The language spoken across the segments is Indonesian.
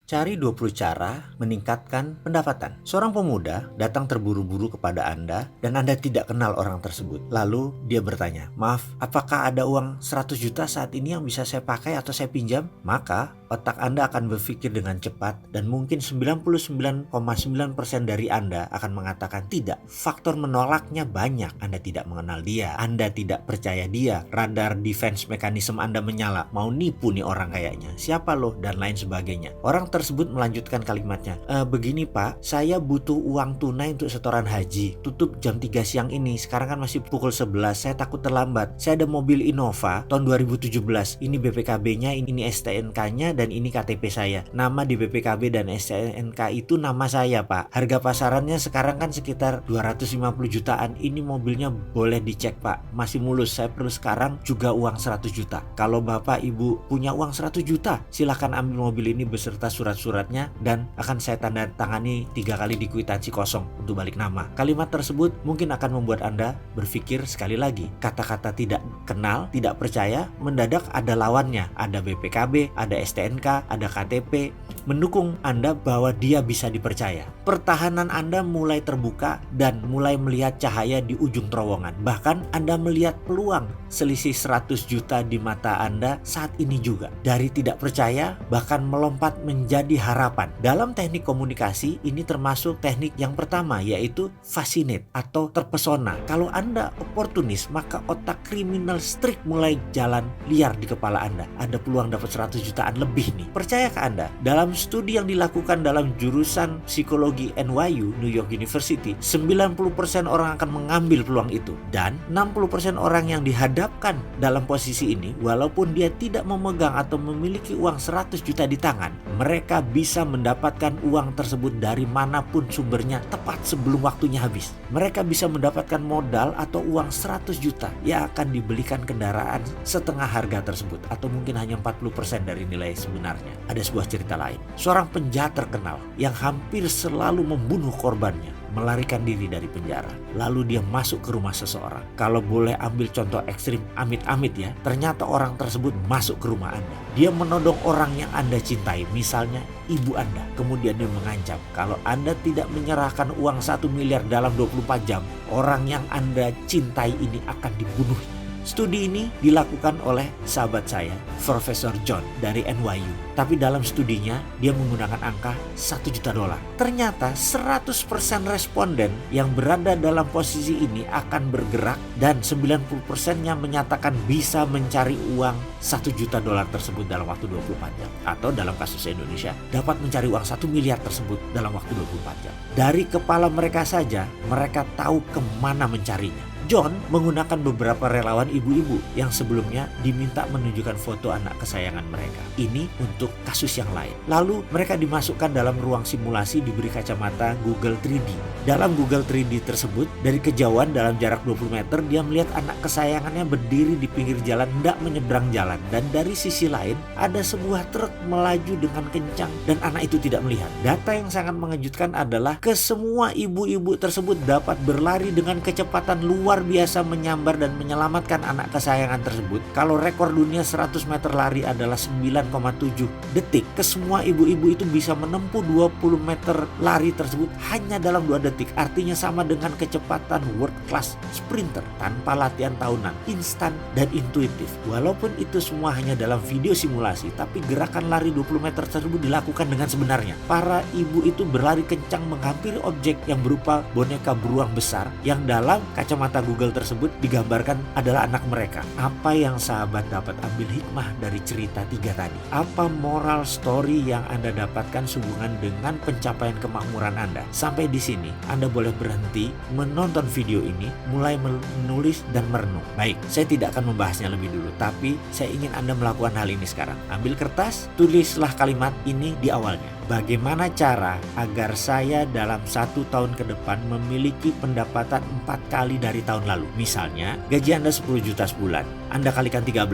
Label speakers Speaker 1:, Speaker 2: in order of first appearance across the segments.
Speaker 1: Cari 20 cara meningkatkan pendapatan. Seorang pemuda datang terburu-buru kepada Anda dan Anda tidak kenal orang tersebut. Lalu dia bertanya, "Maaf, apakah ada uang 100 juta saat ini yang bisa saya pakai atau saya pinjam?" Maka otak Anda akan berpikir dengan cepat dan mungkin 99,9% dari Anda akan mengatakan tidak. Faktor menolaknya banyak. Anda tidak mengenal dia, Anda tidak percaya dia, radar defense mekanisme Anda menyala, mau nipu nih orang kayaknya, siapa loh, dan lain sebagainya. Orang tersebut melanjutkan kalimatnya, "Begini Pak, saya butuh uang tunai untuk setoran haji, tutup jam 3 siang ini, sekarang kan masih pukul 11, saya takut terlambat. Saya ada mobil Innova tahun 2017, ini BPKB-nya, ini STNK-nya, dan ini KTP saya. Nama di BPKB dan STNK itu nama saya Pak. Harga pasarannya sekarang kan sekitar 250 jutaan, ini mobilnya boleh dicek Pak, masih mulus, saya perlu sekarang juga uang 100 juta. Kalau Bapak Ibu punya uang 100 juta, silahkan ambil mobil ini beserta surat-suratnya dan akan saya tanda tangani 3 kali di kwitansi kosong untuk balik nama." Kalimat tersebut mungkin akan membuat Anda berpikir sekali lagi. Kata-kata tidak kenal, tidak percaya, mendadak ada lawannya. Ada BPKB, ada STNK, ada KTP, mendukung Anda bahwa dia bisa dipercaya. Pertahanan Anda mulai terbuka dan mulai melihat cahaya di ujung terowongan. Bahkan Anda melihat peluang selisih 100 juta di mata Anda saat ini juga. Dari tidak percaya bahkan melompat menjadi harapan. Dalam teknik komunikasi ini termasuk teknik yang pertama, yaitu fascinate atau terpesona. Kalau Anda oportunis, maka otak kriminal strict mulai jalan liar di kepala Anda. Ada peluang dapat 100 jutaan lebih nih. Percayakah Anda? Dalam studi yang dilakukan dalam jurusan psikologi NYU, New York University, 90% orang akan mengambil peluang itu. Dan 60% orang yang dihadapkan dalam posisi ini, walaupun dia tidak memegang atau memiliki uang 100 juta di tangan, mereka bisa mendapatkan uang tersebut dari manapun sumbernya tepat sebelum waktunya habis. Mereka bisa mendapatkan modal atau uang 100 juta yang akan dibelikan kendaraan setengah harga tersebut, atau mungkin hanya 40% dari nilai sebenarnya. Ada sebuah cerita lain. Seorang penjahat terkenal yang hampir selalu membunuh korbannya melarikan diri dari penjara. Lalu dia masuk ke rumah seseorang. Kalau boleh ambil contoh ekstrim, amit-amit ya, ternyata orang tersebut masuk ke rumah Anda. Dia menodong orang yang Anda cintai, misalnya ibu Anda. Kemudian dia mengancam, kalau Anda tidak menyerahkan uang 1 miliar dalam 24 jam, orang yang Anda cintai ini akan dibunuhnya. Studi ini dilakukan oleh sahabat saya, Profesor John dari NYU. Tapi dalam studinya dia menggunakan angka 1 juta dolar. Ternyata 100% responden yang berada dalam posisi ini akan bergerak dan 90%-nya menyatakan bisa mencari uang 1 juta dolar tersebut dalam waktu 24 jam. Atau dalam kasus Indonesia dapat mencari uang 1 miliar tersebut dalam waktu 24 jam. Dari kepala mereka saja mereka tahu kemana mencarinya. John menggunakan beberapa relawan ibu-ibu yang sebelumnya diminta menunjukkan foto anak kesayangan mereka. Ini untuk kasus yang lain. Lalu mereka dimasukkan dalam ruang simulasi, diberi kacamata Google 3D. Dalam Google 3D tersebut, dari kejauhan dalam jarak 20 meter, dia melihat anak kesayangannya berdiri di pinggir jalan, hendak menyeberang jalan. Dan dari sisi lain, ada sebuah truk melaju dengan kencang dan anak itu tidak melihat. Data yang sangat mengejutkan adalah kesemua ibu-ibu tersebut dapat berlari dengan kecepatan luar biasa menyambar dan menyelamatkan anak kesayangan tersebut. Kalau rekor dunia 100 meter lari adalah 9,7 detik, kesemua ibu-ibu itu bisa menempuh 20 meter lari tersebut hanya dalam 2 detik. Artinya sama dengan kecepatan world class sprinter tanpa latihan tahunan, instan dan intuitif. Walaupun itu semua hanya dalam video simulasi, tapi gerakan lari 20 meter tersebut dilakukan dengan sebenarnya. Para ibu itu berlari kencang menghampiri objek yang berupa boneka beruang besar yang dalam kacamata Google tersebut digambarkan adalah anak mereka. Apa yang sahabat dapat ambil hikmah dari cerita 3 tadi? Apa moral story yang Anda dapatkan sehubungan dengan pencapaian kemakmuran Anda? Sampai di sini Anda boleh berhenti menonton video ini, mulai menulis dan merenung. Baik, saya tidak akan membahasnya lebih dulu, tapi saya ingin Anda melakukan hal ini sekarang. Ambil kertas, tulislah kalimat ini di awalnya. Bagaimana cara agar saya dalam 1 tahun ke depan memiliki pendapatan 4 kali dari tahun lalu? Misalnya, gaji Anda 10 juta sebulan, Anda kalikan 13.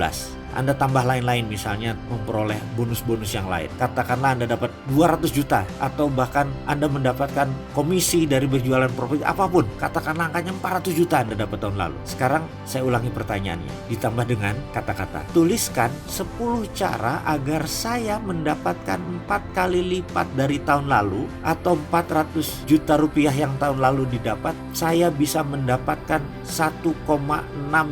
Speaker 1: Anda tambah lain-lain, misalnya memperoleh bonus-bonus yang lain. Katakanlah Anda dapat 200 juta atau bahkan Anda mendapatkan komisi dari berjualan properti apapun. Katakanlah angkanya 400 juta Anda dapat tahun lalu. Sekarang saya ulangi pertanyaannya, ditambah dengan kata-kata. Tuliskan 10 cara agar saya mendapatkan 4 kali lipat dari tahun lalu, atau 400 juta rupiah yang tahun lalu didapat, saya bisa mendapatkan 1,6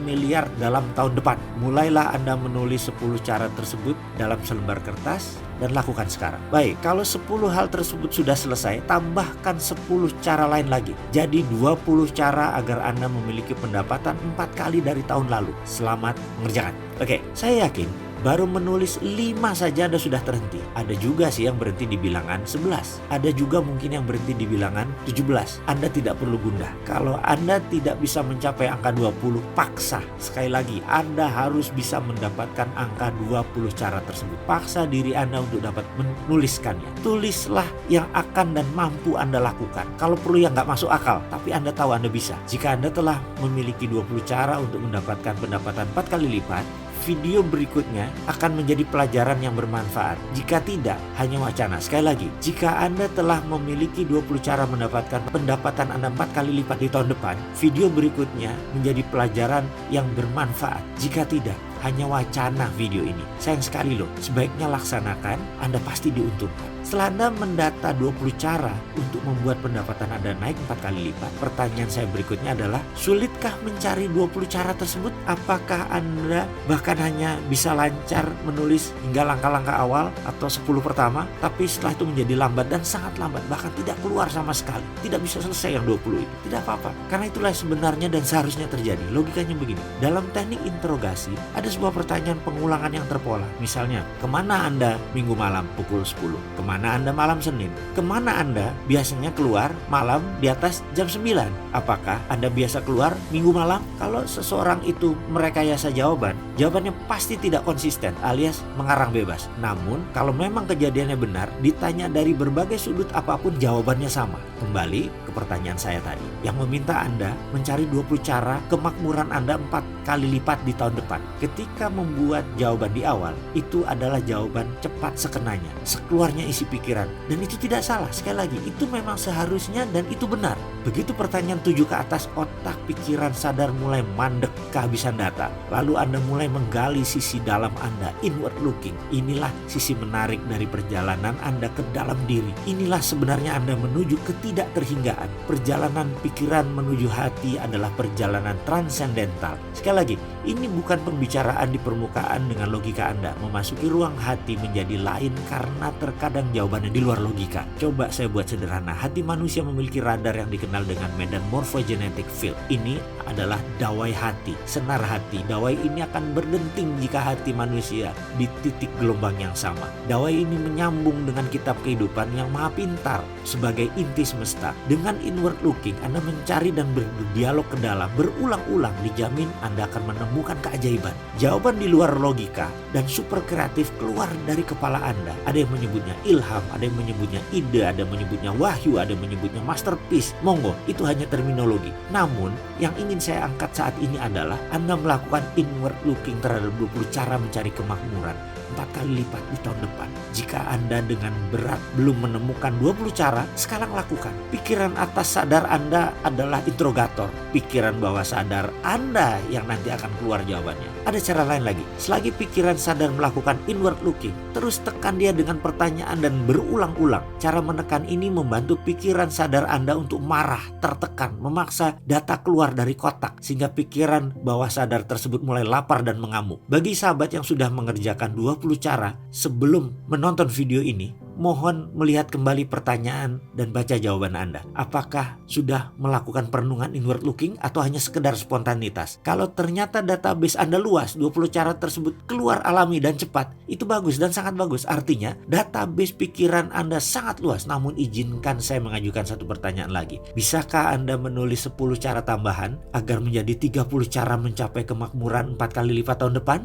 Speaker 1: miliar dalam tahun depan. Mulailah Anda menulis 10 cara tersebut dalam selembar kertas dan lakukan sekarang. Baik, kalau 10 hal tersebut sudah selesai, tambahkan 10 cara lain lagi. Jadi 20 cara agar Anda memiliki pendapatan 4 kali dari tahun lalu. Selamat mengerjakan. Oke, saya yakin baru menulis 5 saja Anda sudah terhenti. Ada juga sih yang berhenti di bilangan 11. Ada juga mungkin yang berhenti di bilangan 17. Anda tidak perlu gundah. Kalau Anda tidak bisa mencapai angka 20, paksa. Sekali lagi, Anda harus bisa mendapatkan angka 20 cara tersebut. Paksa diri Anda untuk dapat menuliskannya. Tulislah yang akan dan mampu Anda lakukan. Kalau perlu yang nggak masuk akal, tapi Anda tahu Anda bisa. Jika Anda telah memiliki 20 cara untuk mendapatkan pendapatan 4 kali lipat, video berikutnya akan menjadi pelajaran yang bermanfaat. Jika tidak, hanya wacana. Sekali lagi, jika Anda telah memiliki 20 cara mendapatkan pendapatan Anda 4 kali lipat di tahun depan, video berikutnya menjadi pelajaran yang bermanfaat. Jika tidak, hanya wacana video ini. Sayang sekali loh, sebaiknya laksanakan, Anda pasti diuntungkan. Setelah Anda mendata 20 cara untuk membuat pendapatan Anda naik 4 kali lipat, pertanyaan saya berikutnya adalah, sulitkah mencari 20 cara tersebut? Apakah Anda bahkan hanya bisa lancar menulis hingga langkah-langkah awal atau 10 pertama, tapi setelah itu menjadi lambat dan sangat lambat, bahkan tidak keluar sama sekali, tidak bisa selesai yang 20 itu? Tidak apa-apa, karena itulah sebenarnya dan seharusnya terjadi. Logikanya begini, dalam teknik interogasi ada sebuah pertanyaan pengulangan yang terpola. Misalnya, kemana Anda minggu malam pukul 10? Kemana Anda malam Senin? Kemana Anda biasanya keluar malam di atas jam 9? Apakah Anda biasa keluar minggu malam? Kalau seseorang itu merekayasa jawabannya pasti tidak konsisten alias mengarang bebas. Namun, kalau memang kejadiannya benar, ditanya dari berbagai sudut apapun jawabannya sama. Kembali ke pertanyaan saya tadi, yang meminta Anda mencari 20 cara kemakmuran Anda 4 kali lipat di tahun depan. Ketika membuat jawaban di awal, itu adalah jawaban cepat sekenanya, sekeluarnya isi pikiran. Dan itu tidak salah, sekali lagi, itu memang seharusnya dan itu benar. Begitu pertanyaan 7 ke atas, otak pikiran sadar mulai mandek kehabisan data. Lalu Anda mulai menggali sisi dalam Anda, inward looking. Inilah sisi menarik dari perjalanan Anda ke dalam diri. Inilah sebenarnya Anda menuju ketidakterhinggaan. Perjalanan pikiran menuju hati adalah perjalanan transendental. Sekali lagi, ini bukan pembicaraan di permukaan dengan logika Anda. Memasuki ruang hati menjadi lain karena terkadang jawabannya di luar logika. Coba saya buat sederhana. Hati manusia memiliki radar yang dikenal dengan medan morphogenetic field. Ini adalah dawai hati, senar hati. Dawai ini akan berdenting jika hati manusia di titik gelombang yang sama. Dawai ini menyambung dengan kitab kehidupan yang maha pintar sebagai inti semesta. Dengan inward looking, Anda mencari dan berdialog ke dalam, berulang-ulang, dijamin Anda akan menemukan keajaiban. Jawaban di luar logika dan super kreatif keluar dari kepala Anda. Ada yang menyebutnya ilham, ada yang menyebutnya ide, ada yang menyebutnya wahyu, ada yang menyebutnya masterpiece. Monggo, itu hanya terminologi. Namun, yang ingin saya angkat saat ini adalah Anda melakukan inward looking terhadap 20 cara mencari kemakmuran 4 kali lipat di tahun depan. Jika Anda dengan berat belum menemukan 20 cara, sekarang lakukan. Pikiran atas sadar Anda adalah interrogator. Pikiran bawah sadar Anda yang nanti akan keluar jawabannya. Ada cara lain lagi. Selagi pikiran sadar melakukan inward looking, terus tekan dia dengan pertanyaan dan berulang-ulang. Cara menekan ini membantu pikiran sadar Anda untuk marah, tertekan, memaksa data keluar dari kotak, sehingga pikiran bawah sadar tersebut mulai lapar dan mengamuk. Bagi sahabat yang sudah mengerjakan 20 cara sebelum menonton video ini, mohon melihat kembali pertanyaan dan baca jawaban Anda. Apakah sudah melakukan perenungan inward looking atau hanya sekedar spontanitas? Kalau ternyata database Anda luas, 20 cara tersebut keluar alami dan cepat, itu bagus dan sangat bagus. Artinya database pikiran Anda sangat luas. Namun izinkan saya mengajukan satu pertanyaan lagi. Bisakah Anda menulis 10 cara tambahan agar menjadi 30 cara mencapai kemakmuran 4 kali lipat tahun depan?